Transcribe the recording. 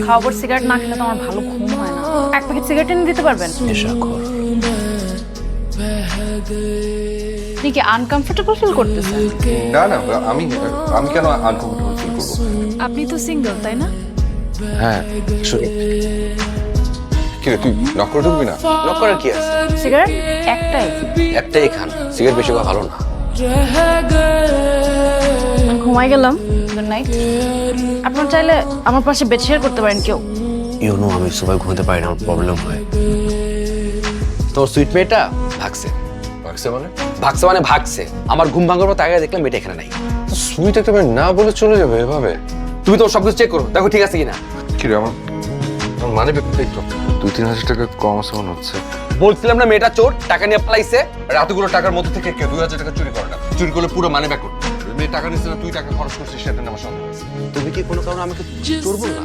খাওয়ার পর সিগারেট না খেলে তো আমার ভালো ঘুম হয় না। এক প্যাকেট সিগারেট এনে দিতে পারবেন? নেশাখোর। আপনি কি আনকমফোর্টেবল ফিল করতেছেন? না না, আমি আমি কেন আনকমফোর্টেবল ফিল করবো? আপনি তো সিঙ্গেল, তাই না? হ্যাঁ আসলে কি রে, তুই নক করে ঢুকবি না? নক করার কি আছে? সিগারেট একটাই। একটাই খান, সিগারেট বেশি খাওয়া ভালো না। ঘুমাই গেলাম। Good night. আপনার চাইলে আমার পাশে বেড শেয়ার করতে পারেন কেউ। ইউনো আমি সবাই ঘুমাতে পারি না, আমার প্রবলেম হয়। তোর সুইট মেয়েটা ভাগছে। ভাগছে মানে? ভাগছে মানে ভাগছে। আমার ঘুম ভাঙার পর তাকে দেখলাম মেয়েটা এখানে নাই। সুইট একটা মেয়ে না বলে চলে যাবে এভাবে? তুমি তো সবকিছু চেক করো, দেখো ঠিক আছে কিনা। কি রে, আমার মানে ব্যাপারটা একটু 2-3 হাজার টাকা কম আছে মনে হচ্ছে। বলছিলাম না মেয়েটা চোর, টাকা নিয়ে পালাইছে। আর এতগুলো টাকার মধ্যে থেকে কেউ 2,000 টাকা চুরি করে না। চুরি করলে পুরো মানে ব্যাক করবে। মেয়ে টাকা নিচ্ছে না, তুই টাকা খরচ করছিস, সেটা নিয়ে আমার সন্দেহ আছে। তুমি কি কোনো কারণে আমাকে চোর বললা?